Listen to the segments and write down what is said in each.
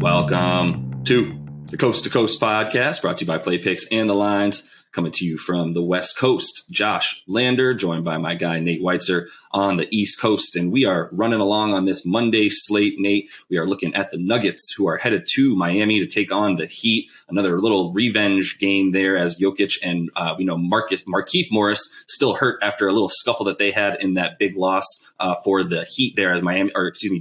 Welcome to the Coast to Coast podcast, brought to you by Play Picks and the Lines. Coming to you from the West Coast, Josh Lander, joined by my guy Nate Weitzer on the East Coast. And we are running along on this Monday slate, Nate. We are looking at the Nuggets, who are headed to Miami to take on the Heat. Another little revenge game there, as Jokic and Markieff Morris still hurt after a little scuffle that they had in that big loss for the Heat there, as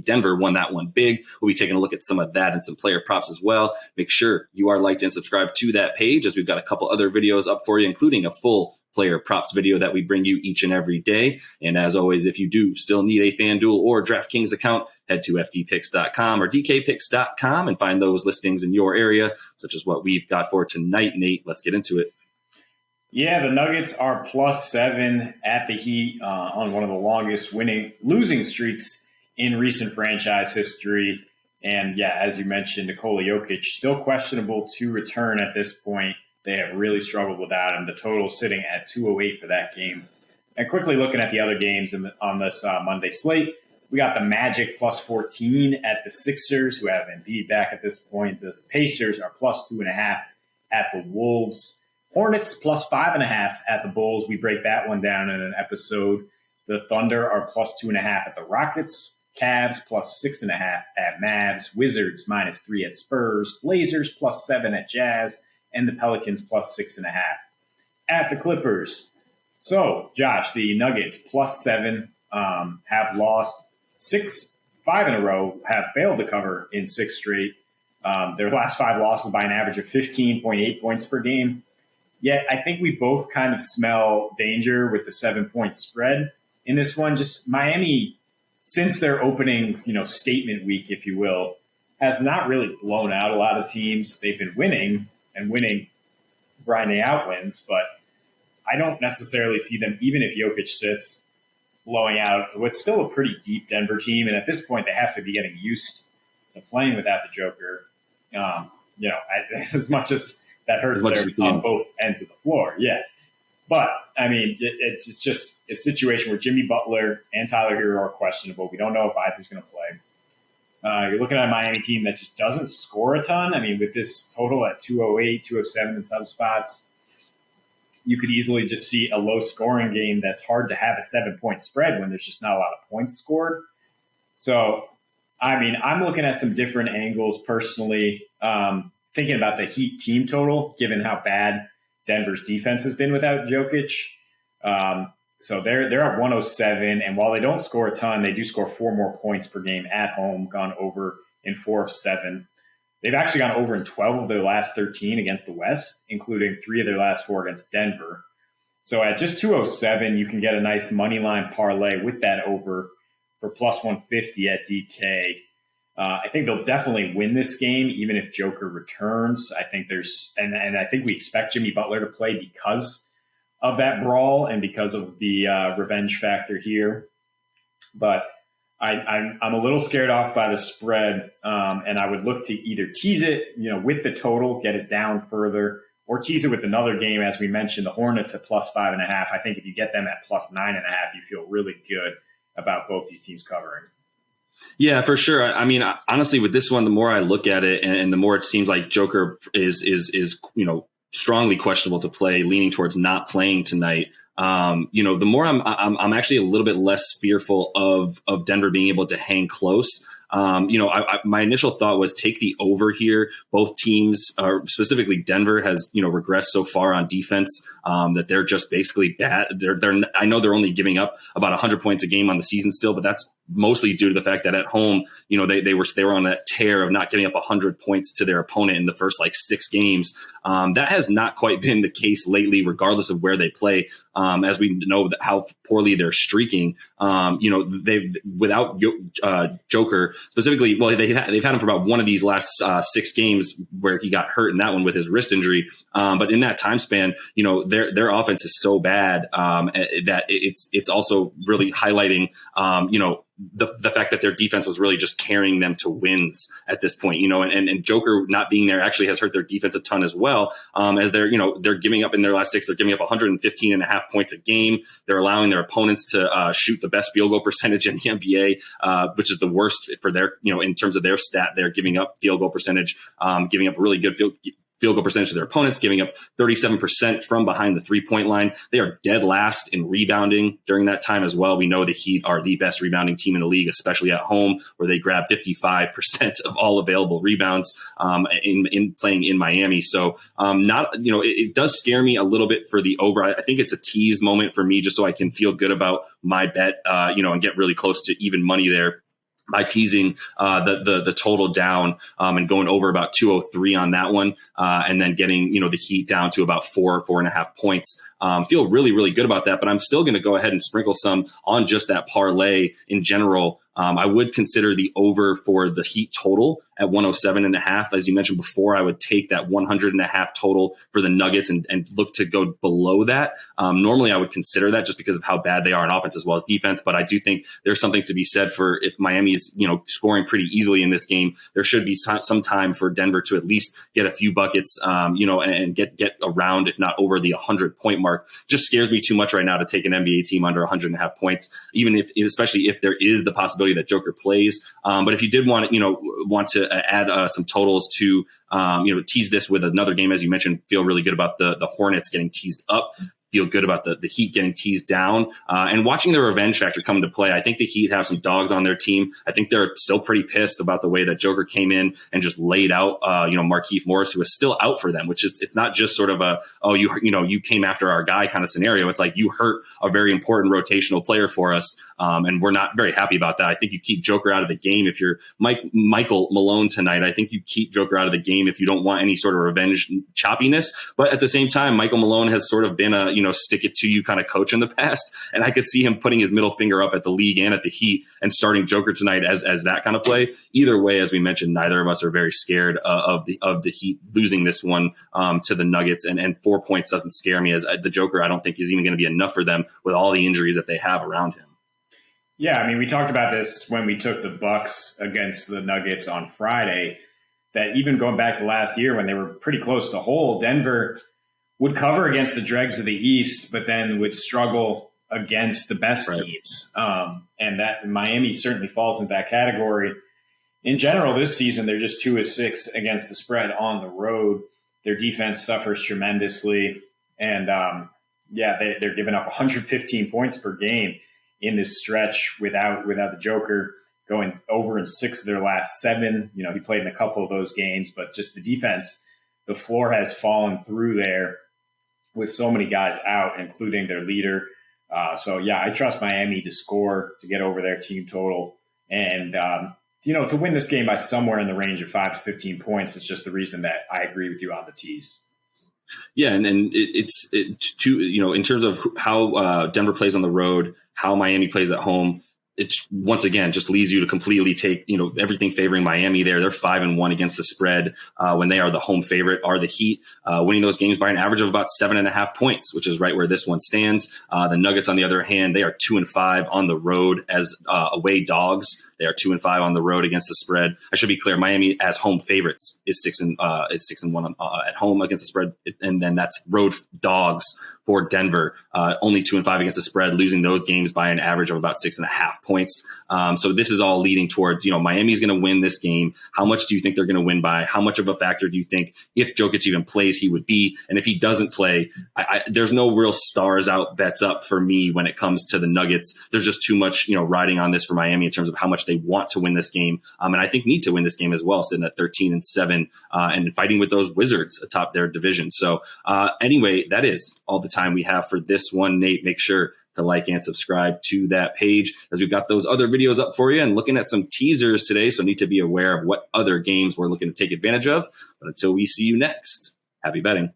Denver won that one big. We'll be taking a look at some of that and some player props as well. Make sure you are liked and subscribed to that page, as we've got a couple other videos up for you, including a full player props video that we bring you each and every day. And as always, if you do still need a FanDuel or DraftKings account, head to ftpicks.com or dkpicks.com and find those listings in your area, such as what we've got for tonight. Nate, let's get into it. Yeah, the Nuggets are +7 at the Heat on one of the longest losing streaks in recent franchise history. And yeah, as you mentioned, Nikola Jokic still questionable to return at this point. They have really struggled without him. The total sitting at 208 for that game. And quickly looking at the other games on this Monday slate, we got the Magic +14 at the Sixers, who have Embiid back at this point. The Pacers are +2.5 at the Wolves. Hornets +5.5 at the Bulls. We break that one down in an episode. The Thunder are +2.5 at the Rockets. Cavs +6.5 at Mavs. Wizards -3 at Spurs. Blazers +7 at Jazz. And the Pelicans +6.5 at the Clippers. So, Josh, the Nuggets +7 have lost 5 in a row, have failed to cover in 6 straight. Their last 5 losses by an average of 15.8 points per game. Yet, I think we both kind of smell danger with the 7-point spread in this one. Just Miami, since their opening, statement week, if you will, has not really blown out a lot of teams. They've been winning grinding out wins, but I don't necessarily see them, even if Jokic sits, blowing out what's still a pretty deep Denver team. And at this point, they have to be getting used to playing without the Joker. As much as that hurts on both ends of the floor. Yeah. But, I mean, it's just a situation where Jimmy Butler and Tyler Hero are questionable. We don't know if either's going to play. You're looking at a Miami team that just doesn't score a ton. I mean, with this total at 208, 207 in some spots, you could easily just see a low-scoring game that's hard to have a 7-point spread when there's just not a lot of points scored. So, I mean, I'm looking at some different angles personally, thinking about the Heat team total, given how bad Denver's defense has been without Jokic. So they're at 107, and while they don't score a ton, they do score 4 more points per game at home, gone over in 4 of 7. They've actually gone over in 12 of their last 13 against the West, including 3 of their last 4 against Denver. So at just 207, you can get a nice money line parlay with that over for +150 at DK. I think they'll definitely win this game, even if Joker returns. I think and I think we expect Jimmy Butler to play because of that brawl and because of the revenge factor here. But I'm a little scared off by the spread, and I would look to either tease it, with the total, get it down further, or tease it with another game. As we mentioned, the Hornets at +5.5. I think if you get them at +9.5, you feel really good about both these teams covering. Yeah, for sure. I mean, honestly, with this one, the more I look at it and the more it seems like Joker is strongly questionable to play, leaning towards not playing tonight. The more I'm actually a little bit less fearful of Denver being able to hang close. My initial thought was take the over here. Both teams, specifically Denver, has regressed so far on defense that they're just basically bad. I know they're only giving up about 100 points a game on the season still, but that's mostly due to the fact that at home, they were on that tear of not giving up 100 points to their opponent in the first 6 games. That has not quite been the case lately, regardless of where they play. As we know how poorly they're streaking. They've without Joker specifically. Well, they've had him for about one of these last 6 games where he got hurt in that one with his wrist injury. But in that time span, their offense is so bad that it's also really highlighting the fact that their defense was really just carrying them to wins at this point, and Joker not being there actually has hurt their defense a ton as well. As they're giving up in their last 6, they're giving up 115.5 points a game. They're allowing their opponents to shoot the best field goal percentage in the NBA, which is the worst for their, in terms of their stat. They're giving up field goal percentage, giving up really good field goal percentage to their opponents, giving up 37% from behind the 3-point line. They are dead last in rebounding during that time as well. We know the Heat are the best rebounding team in the league, especially at home, where they grab 55% of all available rebounds in playing in Miami. So it does scare me a little bit for the over. I think it's a tease moment for me, just so I can feel good about my bet, and get really close to even money there by teasing the total down and going over about 203 on that one, and then getting the Heat down to about 4.5 points. Feel really, really good about that, but I'm still going to go ahead and sprinkle some on just that parlay in general. I would consider the over for the Heat total at 107.5. As you mentioned before, I would take that 100.5 total for the Nuggets and look to go below that. Normally, I would consider that just because of how bad they are in offense as well as defense. But I do think there's something to be said for if Miami's scoring pretty easily in this game, there should be some time for Denver to at least get a few buckets, and get around, if not over the 100-point mark. Just scares me too much right now to take an NBA team under 100.5 points, especially if there is the possibility that Joker plays. But if you did want to add some totals to tease this with another game, as you mentioned, feel really good about the Hornets getting teased up. Feel good about the Heat getting teased down, and watching the revenge factor come into play. I think the Heat have some dogs on their team. I think they're still pretty pissed about the way that Joker came in and just laid out, Markieff Morris, who is still out for them, which is, it's not just sort of you came after our guy kind of scenario. It's like you hurt a very important rotational player for us. And we're not very happy about that. I think you keep Joker out of the game. If you're Michael Malone tonight, I think you keep Joker out of the game if you don't want any sort of revenge choppiness. But at the same time, Michael Malone has sort of been a, stick it to you kind of coach in the past. And I could see him putting his middle finger up at the league and at the Heat and starting Joker tonight as that kind of play. Either way, as we mentioned, neither of us are very scared of the Heat losing this one to the Nuggets. And 4 points doesn't scare me, as the Joker, I don't think is even going to be enough for them with all the injuries that they have around him. Yeah, I mean, we talked about this when we took the Bucks against the Nuggets on Friday, that even going back to last year when they were pretty close to whole, Denver would cover against the dregs of the East, but then would struggle against the best teams. And that Miami certainly falls into that category. In general, this season, they're just 2-6 against the spread on the road. Their defense suffers tremendously. And they're giving up 115 points per game in this stretch without the Joker, going over in 6 of their last 7. He played in a couple of those games, but just the defense, the floor has fallen through there with so many guys out, including their leader. I trust Miami to score, to get over their team total, and to win this game by somewhere in the range of 5 to 15 points. Is just the reason that I agree with you on the tease. Yeah, and it's in terms of how Denver plays on the road, how Miami plays at home, it once again just leads you to completely take everything favoring Miami there. They're 5-1 against the spread when they are the home favorite. Are the Heat winning those games by an average of about 7.5 points, which is right where this one stands. The Nuggets, on the other hand, they are 2-5 on the road as away dogs. They are 2-5 on the road against the spread. I should be clear: Miami as home favorites is 6-1 at home against the spread, and then that's road dogs for Denver, only 2-5 against the spread, losing those games by an average of about 6.5 points. So this is all leading towards, Miami's going to win this game. How much do you think they're going to win by? How much of a factor do you think, if Jokic even plays, he would be? And if he doesn't play, there's no real stars out bets up for me when it comes to the Nuggets. There's just too much, riding on this for Miami in terms of how much they want to win this game. And I think need to win this game as well, sitting at 13-7 and fighting with those Wizards atop their division. So anyway, that is all the time we have for this one. Nate, make sure to like and subscribe to that page, as we've got those other videos up for you and looking at some teasers today. So need to be aware of what other games we're looking to take advantage of. But until we see you next, happy betting.